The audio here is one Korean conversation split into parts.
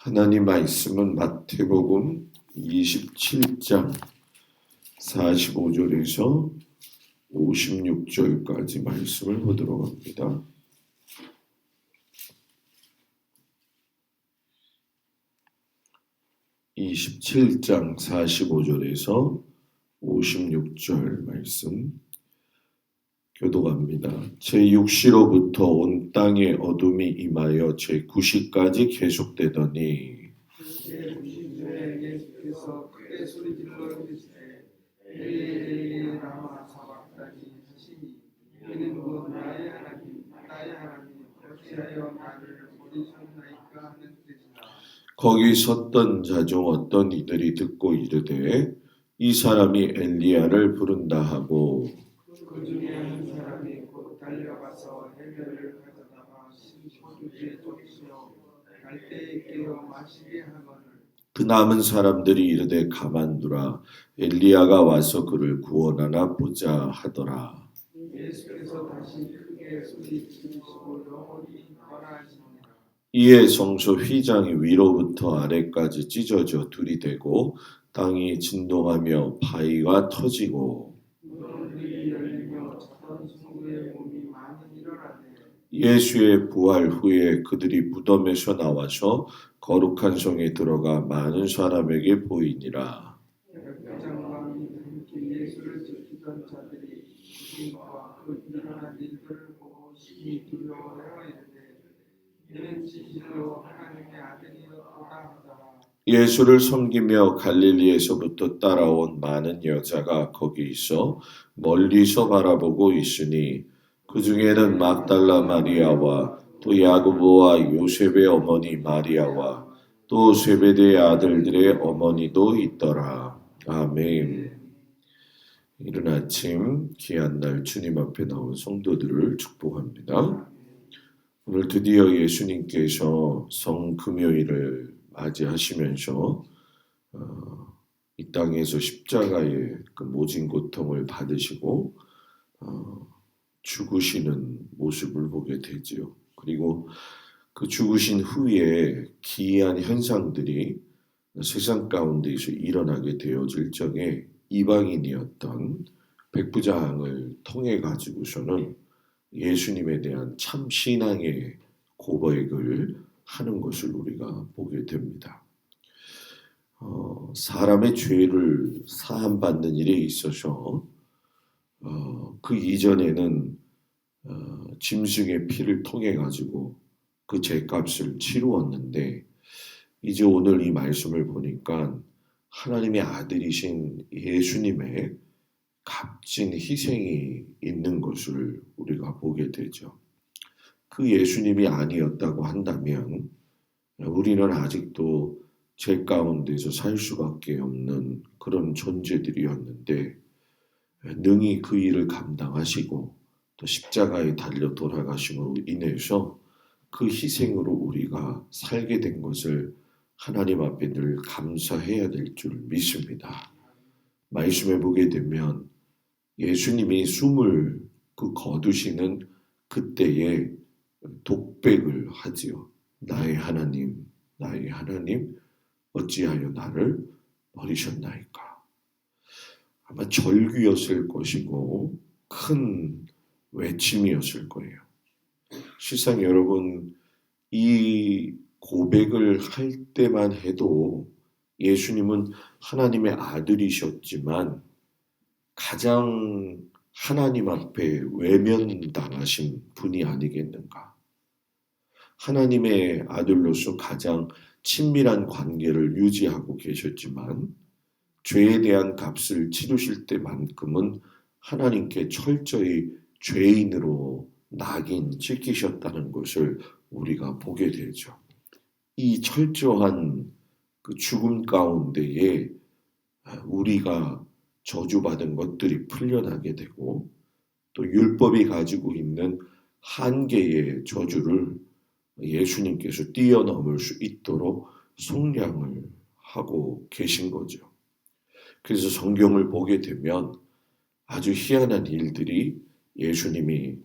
하나님 말씀은 마태복음 27장 45절에서 56절까지 말씀을 보도록 합니다. (27장) 45절에서 56절 말씀 교독합니다. 제6시로부터 온 땅에 어둠이 임하여 제9시까지 계속되더니 제9시에 예수께서 크게 소리질러 이르시되 엘리 라마 사박다니 하시니 이는 곧 나의 하나님 나의 하나님 어찌하여 나를 버리셨나이까 하는 뜻이라. 거기 섰던 자 중 어떤 이들이 듣고 이르되 이 사람이 엘리야를 부른다 하고 그 중에 한 사람이 곧 달려가서 해변을 가져다가 심포도주에 적시어 갈대에 끼워 마시게 하거늘 그 남은 사람들이 이르되 가만두라 엘리야가 와서 그를 구원하나 보자 하더라. 예수께서 다시 크게 소리치시고 영원히 떠나시니라. 이에 성소 휘장이 위로부터 아래까지 찢어져 둘이 되고 땅이 진동하며 바위가 터지고 문들이 열리며 자던 성도의 몸이 많이 일어나되 예수의 부활 후에 그들이 무덤에서 나와서 거룩한 성에 들어가 많은 사람에게 보이니라. 백부장과 및 함께 예수를 지키던 자들이 주님과 그 일어난 일들을 보고 심히 두려워하여 이르되 이는 진실로 하나님의 아들이었도다 하더라. 예수를 섬기며 갈릴리에서부터 따라온 많은 여자가 거기 있어 멀리서 바라보고 있으니 그 중에는 막달라 마리아와 또 야고보와 요셉의 어머니 마리아와 또 세베대의 아들들의 어머니도 있더라. 아멘. 이른 아침 귀한 날 주님 앞에 나온 성도들을 축복합니다. 오늘 드디어 예수님께서 성금요일을 맞이하시면서 이 땅에서 십자가의 그 모진 고통을 받으시고 죽으시는 모습을 보게 되지요. 그리고 그 죽으신 후에 기이한 현상들이 세상 가운데에서 일어나게 되어질 적에 이방인이었던 백부장을 통해 가지고서는 예수님에 대한 참 신앙의 고백을 하는 것을 우리가 보게 됩니다. 사람의 죄를 사함받는 일에 있어서 그 이전에는 짐승의 피를 통해 가지고 그 죄값을 치루었는데 이제 오늘 이 말씀을 보니까 하나님의 아들이신 예수님의 값진 희생이 있는 것을 우리가 보게 되죠. 그 예수님이 아니었다고 한다면 우리는 아직도 죄 가운데서 살 수밖에 없는 그런 존재들이었는데 능히 그 일을 감당하시고 또 십자가에 달려 돌아가심으로 인해서 그 희생으로 우리가 살게 된 것을 하나님 앞에 늘 감사해야 될 줄 믿습니다. 말씀해 보게 되면 예수님이 숨을 거두시는 그때에 독백을 하지요. 나의 하나님, 나의 하나님, 어찌하여 나를 버리셨나이까. 아마 절규였을 것이고 큰 외침이었을 거예요. 실상 여러분 이 고백을 할 때만 해도 예수님은 하나님의 아들이셨지만 가장 하나님 앞에 외면당하신 분이 아니겠는가. 하나님의 아들로서 가장 친밀한 관계를 유지하고 계셨지만 죄에 대한 값을 치르실 때만큼은 하나님께 철저히 죄인으로 낙인 찍히셨다는 것을 우리가 보게 되죠. 이 철저한 그 죽음 가운데에 우리가 저주받은 것들이 풀려나게 되고 또 율법이 가지고 있는 한계의 저주를 예수님께서 뛰어넘을 수 있도록 속량을 하고 계신 거죠. 그래서 성경을 보게 되면 아주 희한한 일들이 예수님이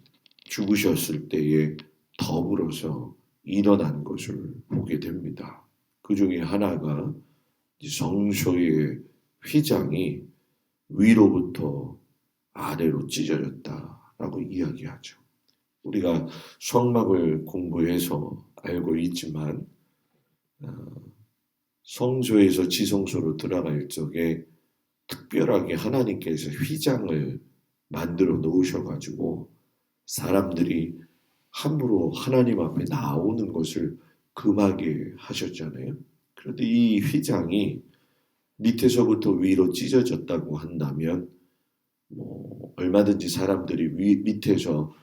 죽으셨을 때에 더불어서 일어난 것을 보게 됩니다. 그 중에 하나가 이 성소의 휘장이 위로부터 아래로 찢어졌다라고 이야기하죠. 우리가 성막을 공부해서 알고 있지만 성소에서 지성소로 들어갈 적에 특별하게 하나님께서 휘장을 만들어 놓으셔가지고 사람들이 함부로 하나님 앞에 나오는 것을 금하게 하셨잖아요. 그런데 이 휘장이 밑에서부터 위로 찢어졌다고 한다면 얼마든지 사람들이 밑에서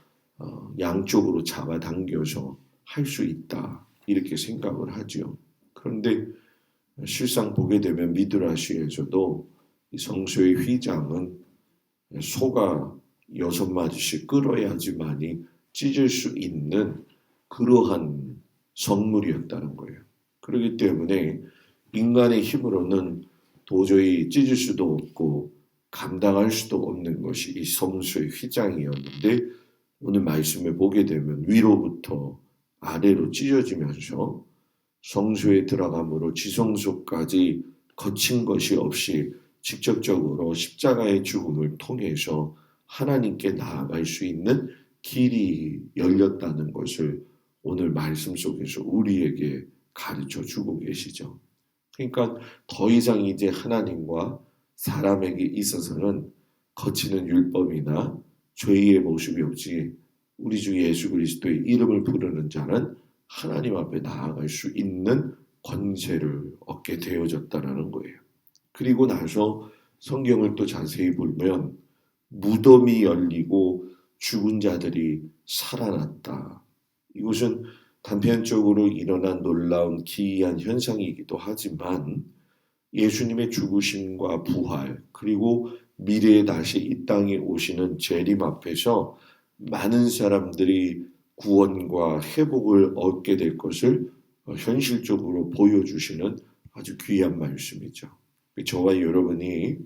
양쪽으로 잡아당겨서 할 수 있다 이렇게 생각을 하죠. 그런데 실상 보게 되면 미드라시에서도 이 성소의 휘장은 소가 6마디씩 끌어야지만이 찢을 수 있는 그러한 성물이었다는 거예요. 그렇기 때문에 인간의 힘으로는 도저히 찢을 수도 없고 감당할 수도 없는 것이 이 성소의 휘장이었는데 오늘 말씀을 보게 되면 위로부터 아래로 찢어지면서 성소에 들어감으로 지성소까지 거친 것이 없이 직접적으로 십자가의 죽음을 통해서 하나님께 나아갈 수 있는 길이 열렸다는 것을 오늘 말씀 속에서 우리에게 가르쳐 주고 계시죠. 그러니까 더 이상 이제 하나님과 사람에게 있어서는 거치는 율법이나 죄의 모습이 없이 우리 주 예수 그리스도의 이름을 부르는 자는 하나님 앞에 나아갈 수 있는 권세를 얻게 되어졌다는 거예요. 그리고 나서 성경을 또 자세히 보면 무덤이 열리고 죽은 자들이 살아났다. 이것은 단편적으로 일어난 놀라운 기이한 현상이기도 하지만 예수님의 죽으심과 부활 그리고 미래에 다시 이 땅에 오시는 재림 앞에서 많은 사람들이 구원과 회복을 얻게 될 것을 현실적으로 보여주시는 아주 귀한 말씀이죠. 저와 여러분이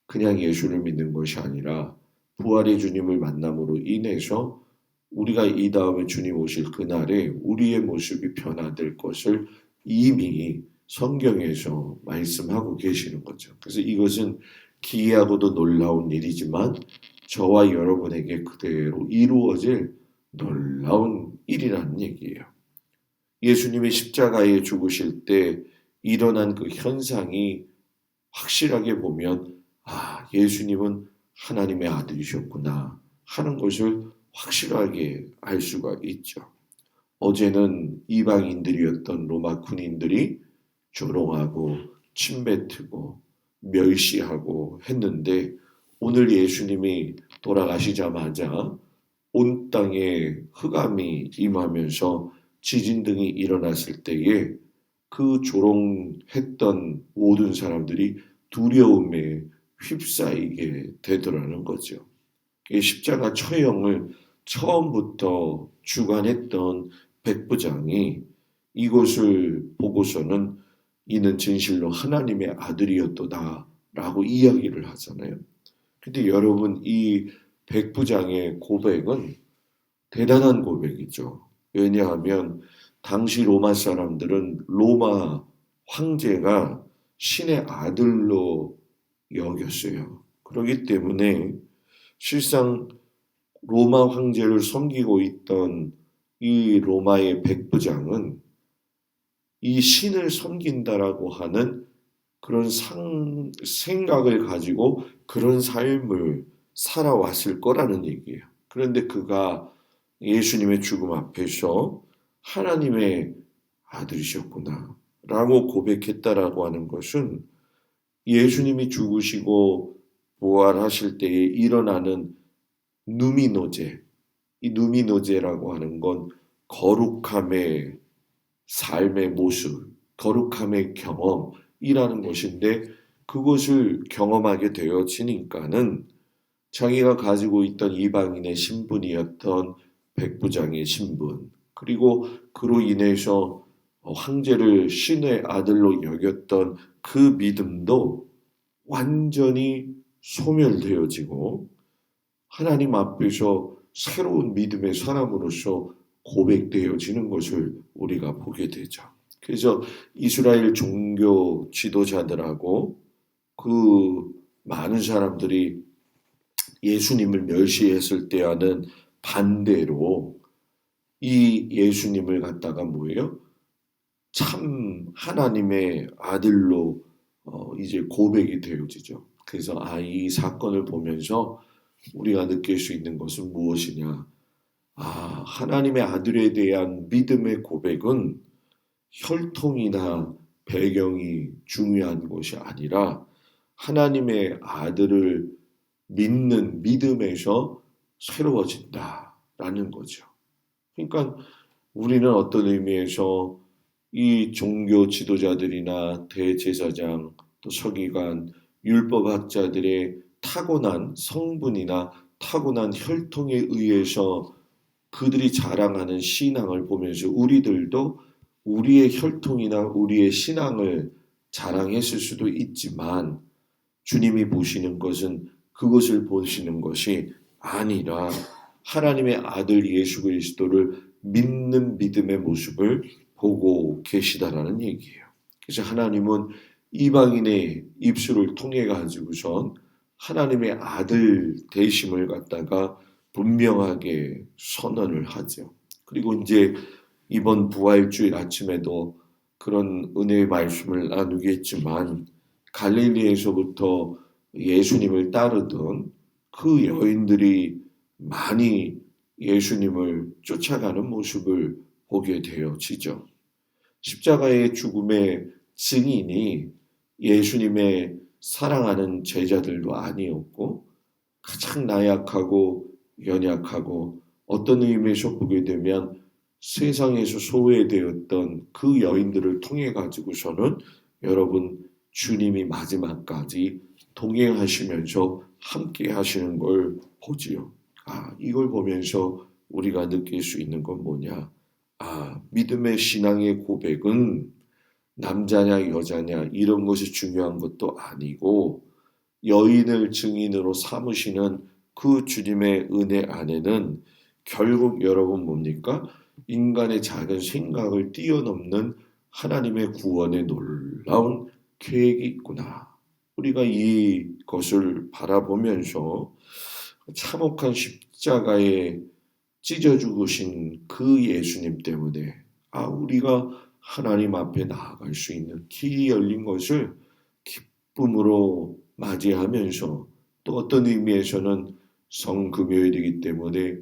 그냥 예수를 믿는 것이 아니라 부활의 주님을 만남으로 인해서 우리가 이 다음에 주님 오실 그날에 우리의 모습이 변화될 것을 이미 성경에서 말씀하고 계시는 거죠. 그래서 이것은 기이하고도 놀라운 일이지만 저와 여러분에게 그대로 이루어질 놀라운 일이라는 얘기예요. 예수님이 십자가에 죽으실 때 일어난 그 현상이 확실하게 보면 예수님은 하나님의 아들이셨구나 하는 것을 확실하게 알 수가 있죠. 어제는 이방인들이었던 로마 군인들이 조롱하고 침뱉고 멸시하고 했는데 오늘 예수님이 돌아가시자마자 온 땅에 흑암이 임하면서 지진 등이 일어났을 때에 그 조롱했던 모든 사람들이 두려움에 휩싸이게 되더라는 거죠. 십자가 처형을 처음부터 주관했던 백부장이 이것을 보고서는 이는 진실로 하나님의 아들이었도다 라고 이야기를 하잖아요. 근데 여러분 이 백부장의 고백은 대단한 고백이죠. 왜냐하면 당시 로마 사람들은 로마 황제가 신의 아들로 여겼어요. 그렇기 때문에 실상 로마 황제를 섬기고 있던 이 로마의 백부장은 이 신을 섬긴다라고 하는 그런 생각을 가지고 그런 삶을 살아왔을 거라는 얘기예요. 그런데 그가 예수님의 죽음 앞에서 하나님의 아들이셨구나 라고 고백했다라고 하는 것은 예수님이 죽으시고 부활하실 때에 일어나는 누미노제, 이 누미노제라고 하는 건 거룩함의 삶의 모습, 거룩함의 경험이라는 것인데 그것을 경험하게 되어지니까는 자기가 가지고 있던 이방인의 신분이었던 백부장의 신분 그리고 그로 인해서 황제를 신의 아들로 여겼던 그 믿음도 완전히 소멸되어지고 하나님 앞에서 새로운 믿음의 사람으로서 고백되어지는 것을 우리가 보게 되죠. 그래서 이스라엘 종교 지도자들하고 그 많은 사람들이 예수님을 멸시했을 때와는 반대로 이 예수님을 갖다가 뭐예요? 참 하나님의 아들로 이제 고백이 되어지죠. 그래서 이 사건을 보면서 우리가 느낄 수 있는 것은 무엇이냐? 하나님의 아들에 대한 믿음의 고백은 혈통이나 배경이 중요한 것이 아니라 하나님의 아들을 믿는 믿음에서 새로워진다라는 거죠. 그러니까 우리는 어떤 의미에서 이 종교 지도자들이나 대제사장 또 서기관 율법학자들의 타고난 성분이나 타고난 혈통에 의해서 그들이 자랑하는 신앙을 보면서 우리들도 우리의 혈통이나 우리의 신앙을 자랑했을 수도 있지만 주님이 보시는 것은 그것을 보시는 것이 아니라 하나님의 아들 예수 그리스도를 믿는 믿음의 모습을 보고 계시다라는 얘기예요. 그래서 하나님은 이방인의 입술을 통해 가지고선 하나님의 아들 되심을 갖다가 분명하게 선언을 하죠. 그리고 이제 이번 부활주일 아침에도 그런 은혜의 말씀을 나누겠지만 갈릴리에서부터 예수님을 따르던 그 여인들이 많이 예수님을 쫓아가는 모습을 보게 되어지죠. 십자가의 죽음의 증인이 예수님의 사랑하는 제자들도 아니었고 가장 나약하고 연약하고 어떤 의미에서 보게 되면 세상에서 소외되었던 그 여인들을 통해 가지고서는 여러분 주님이 마지막까지 동행하시면서 함께 하시는 걸 보지요. 이걸 보면서 우리가 느낄 수 있는 건 뭐냐? 믿음의 신앙의 고백은 남자냐 여자냐 이런 것이 중요한 것도 아니고 여인을 증인으로 삼으시는 그 주님의 은혜 안에는 결국 여러분 뭡니까? 인간의 작은 생각을 뛰어넘는 하나님의 구원의 놀라운 계획이 있구나. 우리가 이것을 바라보면서 참혹한 십자가에 찢어 죽으신 그 예수님 때문에 우리가 하나님 앞에 나아갈 수 있는 길이 열린 것을 기쁨으로 맞이하면서 또 어떤 의미에서는 성금요일이기 때문에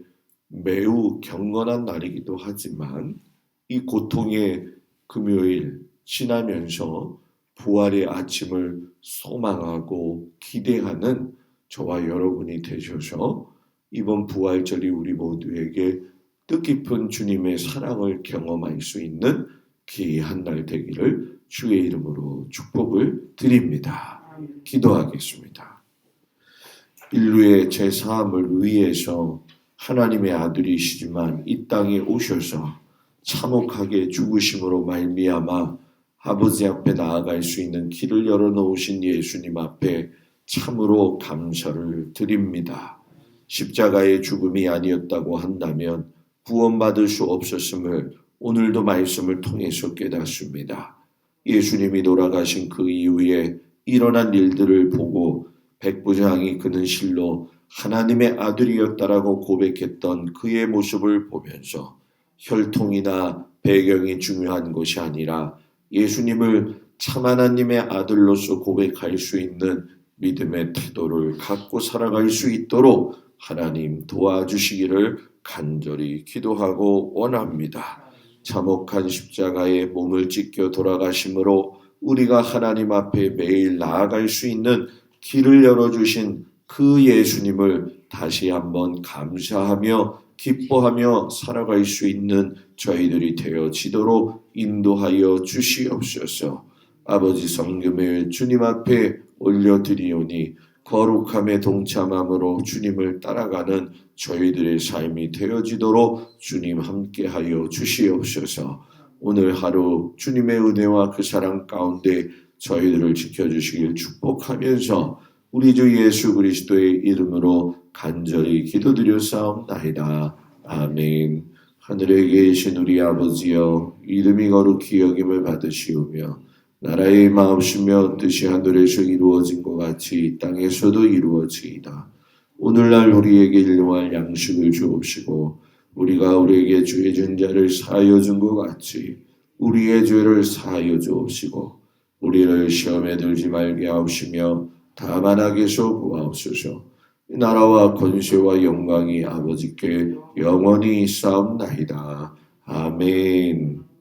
매우 경건한 날이기도 하지만 이 고통의 금요일 지나면서 부활의 아침을 소망하고 기대하는 저와 여러분이 되셔서 이번 부활절이 우리 모두에게 뜻깊은 주님의 사랑을 경험할 수 있는 귀한 날 되기를 주의 이름으로 축복을 드립니다. 기도하겠습니다. 인류의 죄사함을 위해서 하나님의 아들이시지만 이 땅에 오셔서 참혹하게 죽으심으로 말미암아 아버지 앞에 나아갈 수 있는 길을 열어놓으신 예수님 앞에 참으로 감사를 드립니다. 십자가의 죽음이 아니었다고 한다면 구원받을 수 없었음을 오늘도 말씀을 통해서 깨닫습니다. 예수님이 돌아가신 그 이후에 일어난 일들을 보고 백부장이 그는 실로 하나님의 아들이었다라고 고백했던 그의 모습을 보면서 혈통이나 배경이 중요한 것이 아니라 예수님을 참 하나님의 아들로서 고백할 수 있는 믿음의 태도를 갖고 살아갈 수 있도록 하나님 도와주시기를 간절히 기도하고 원합니다. 참혹한 십자가에 몸을 찢겨 돌아가심으로 우리가 하나님 앞에 매일 나아갈 수 있는 길을 열어주신 그 예수님을 다시 한번 감사하며 기뻐하며 살아갈 수 있는 저희들이 되어지도록 인도하여 주시옵소서. 아버지 성금을 주님 앞에 올려드리오니 거룩함에 동참함으로 주님을 따라가는 저희들의 삶이 되어지도록 주님 함께하여 주시옵소서. 오늘 하루 주님의 은혜와 그 사랑 가운데 저희들을 지켜주시길 축복하면서 우리 주 예수 그리스도의 이름으로 간절히 기도드려 싸움나이다. 아멘. 하늘에 계신 우리 아버지여, 이름이 거룩히 여김을 받으시오며 나라의 마옵시며 뜻이 하늘에서 이루어진 것 같이 이 땅에서도 이루어지이다. 오늘날 우리에게 일용할 양식을 주옵시고 우리가 우리에게 죄진 자를 사하여 준 것 같이 우리의 죄를 사하여 주옵시고 우리를 시험에 들지 말게 하옵시며 다만 악에서 구하옵소서. 나라와 권세와 영광이 아버지께 영원히 있사옵나이다. 아멘.